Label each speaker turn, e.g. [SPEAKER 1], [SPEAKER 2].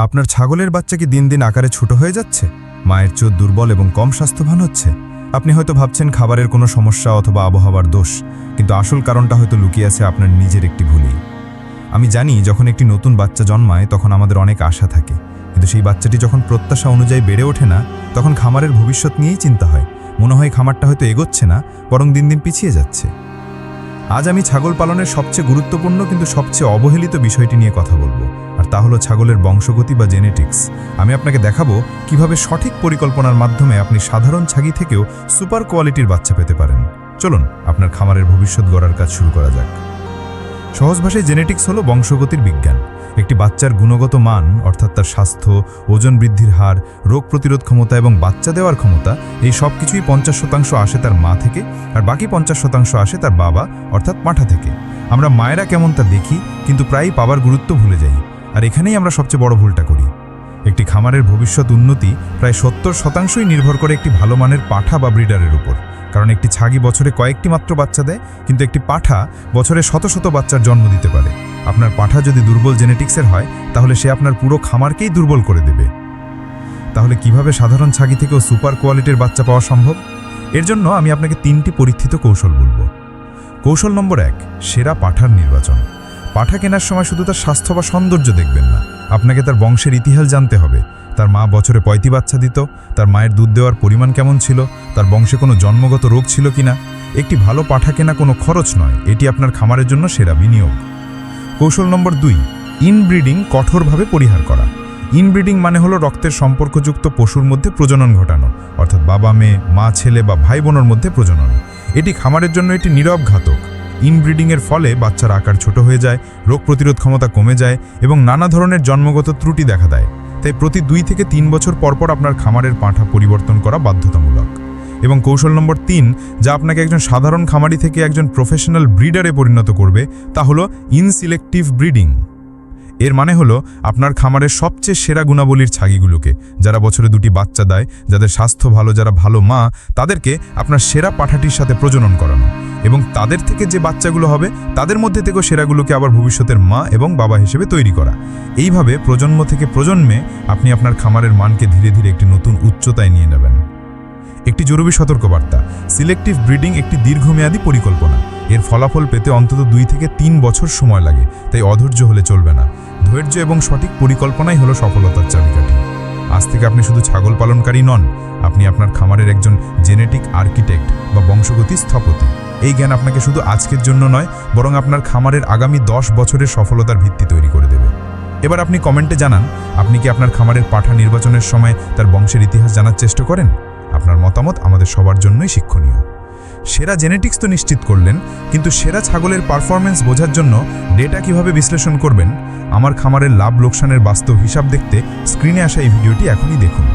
[SPEAKER 1] আপনার ছাগলের বাচ্চা কি দিন দিন আকারে ছোট হয়ে যাচ্ছে? মায়ের চোখ দুর্বল এবং কম স্বাস্থ্যবান হচ্ছে? আপনি হয়তো ভাবছেন খাবারের কোনো সমস্যা অথবা আবহাওয়ার দোষ, কিন্তু আসল কারণটা হয়তো লুকিয়ে আছে আপনার নিজের একটি ভুলই। আমি জানি যখন একটি নতুন বাচ্চা জন্মায় তখন আমাদের অনেক আশা থাকে, কিন্তু সেই বাচ্চাটি যখন প্রত্যাশা অনুযায়ী বেড়ে ওঠে না, তখন খামারের ভবিষ্যৎ নিয়েই চিন্তা হয়। মনে হয় খামারটা হয়তো এগোচ্ছে না, বরং দিন দিন পিছিয়ে যাচ্ছে। আজ আমি ছাগল পালনের সবচেয়ে গুরুত্বপূর্ণ কিন্তু সবচেয়ে অবহেলিত বিষয়টি নিয়ে কথা বলবো, আর তা হলো ছাগলের বংশগতি বা জেনেটিক্স। আমি আপনাকে দেখাবো কিভাবে সঠিক পরিকল্পনার মাধ্যমে আপনি সাধারণ ছাগি থেকেও সুপার কোয়ালিটির বাচ্চা পেতে পারেন। চলুন আপনার খামারের ভবিষ্যৎ গড়ার কাজ শুরু করা যাক। সহজ ভাষায় জেনেটিক্স হলো বংশগতির বিজ্ঞান। একটি বাচ্চার গুণগত মান, অর্থাৎ তার স্বাস্থ্য, ওজন বৃদ্ধির হার, রোগ প্রতিরোধ ক্ষমতা এবং বাচ্চা দেওয়ার ক্ষমতা, এই সব কিছুই 50% আসে তার মা থেকে, আর বাকি 50% আসে তার বাবা অর্থাৎ পাঁঠা থেকে। আমরা মায়েরা কেমন তা দেখি, কিন্তু প্রায়ই পাবার গুরুত্ব ভুলে যাই, আর এখানেই আমরা সবচেয়ে বড় ভুলটা করি। একটি খামারের ভবিষ্যৎ উন্নতি প্রায় 70% নির্ভর করে একটি ভালো মানের পাঁঠা বা ব্রিডারের উপর। কারণ একটি ছাগি বছরে কয়েকটি মাত্র বাচ্চা দেয়, কিন্তু একটি পাঁঠা বছরে শত শত বাচ্চার জন্ম দিতে পারে। আপনার পাঁঠা যদি দুর্বল জেনেটিক্সের হয়, তাহলে সে আপনার পুরো খামারকেই দুর্বল করে দেবে। তাহলে কিভাবে সাধারণ ছাগি থেকেও সুপার কোয়ালিটির বাচ্চা পাওয়া সম্ভব? এর জন্য আমি আপনাকে 3টি পরীক্ষিত কৌশল বলবো। কৌশল নম্বর 1, সেরা পাঁঠার নির্বাচন। পাঁঠা কেনার সময় শুধু তার স্বাস্থ্য বা সৌন্দর্য দেখবেন না, আপনাকে তার বংশের ইতিহাস জানতে হবে। তার মা বছরে 5টি বাচ্চা দিত, তার মায়ের দুধ দেওয়ার পরিমাণ কেমন ছিল, তার বংশে কোনো জন্মগত রোগ ছিল কিনা। একটি ভালো পাঁঠা কেনা কোনো খরচ নয়, এটি আপনার খামারের জন্য সেরা বিনিয়োগ। কৌশল নম্বর 2, ইনব্রিডিং কঠোরভাবে পরিহার করা। ইনব্রিডিং মানে হলো রক্তের সম্পর্কযুক্ত পশুর মধ্যে প্রজনন ঘটানো, অর্থাৎ বাবা মেয়ে, মা ছেলে বা ভাই বোনের মধ্যে প্রজনন। এটি খামারের জন্য একটি নীরব ঘাতক। ইনব্রিডিংয়ের ফলে বাচ্চার আকার ছোট হয়ে যায়, রোগ প্রতিরোধ ক্ষমতা কমে যায় এবং নানা ধরনের জন্মগত ত্রুটি দেখা দেয়। তাই প্রতি 2 থেকে 3 বছর পরপর আপনার খামারের পাঁঠা পরিবর্তন করা বাধ্যতামূলক। এবং কৌশল নম্বর 3, যা আপনাকে একজন সাধারণ খামারি থেকে একজন প্রফেশনাল ব্রিডারে পরিণত করবে, তা হলো ইনসিলেক্টিভ ব্রিডিং। এর মানে হলো আপনার খামারের সবচেয়ে সেরা গুণাবলীর ছাগিগুলোকে, যারা বছরে 2টি বাচ্চা দেয়, যাদের স্বাস্থ্য ভালো, যারা ভালো মা, তাদেরকে আপনার সেরা পাঁঠাটির সাথে প্রজনন করানো, এবং তাদের থেকে যে বাচ্চাগুলো হবে তাদের মধ্যে থেকেও সেরাগুলোকে আবার ভবিষ্যতের মা এবং বাবা হিসেবে তৈরি করা। এইভাবে প্রজন্ম থেকে প্রজন্মে আপনি আপনার খামারের মানকে ধীরে ধীরে একটি নতুন উচ্চতায় নিয়ে নেবেন। একটি জরুরি সতর্কবার্তা: সিলেক্টিভ ব্রিডিং একটি দীর্ঘমেয়াদী পরিকল্পনা। এর ফলাফল পেতে অন্তত 2 থেকে 3 বছর সময় লাগে, তাই অধৈর্য হলে চলবে না। ধৈর্য এবং সঠিক পরিকল্পনাই হলো সফলতার চাবিকাঠি। আজ থেকে আপনি শুধু ছাগল পালনকারী নন, আপনি আপনার খামারের একজন জেনেটিক আর্কিটেক্ট বা বংশগতি স্থপতি। এই জ্ঞান আপনাকে শুধু আজকের জন্য নয়, বরং আপনার খামারের আগামী 10 বছরের সফলতার ভিত্তি তৈরি করে দেবে। এবার আপনি কমেন্টে জানান, আপনি কি আপনার খামারের পাঁঠা নির্বাচনের সময় তার বংশের ইতিহাস জানার চেষ্টা করেন? আপনার মতামত আমাদের সবার জন্যই শিক্ষণীয়। সেরা জেনেটিক্স তো নিশ্চিত করলেন, কিন্তু সেরা ছাগলের পারফরম্যান্স বোঝার জন্য ডেটা কিভাবে বিশ্লেষণ করবেন, আমার খামারের লাভ লোকসানের বাস্তব হিসাব দেখতে স্ক্রিনে আসা এই ভিডিওটি এখনই দেখুন।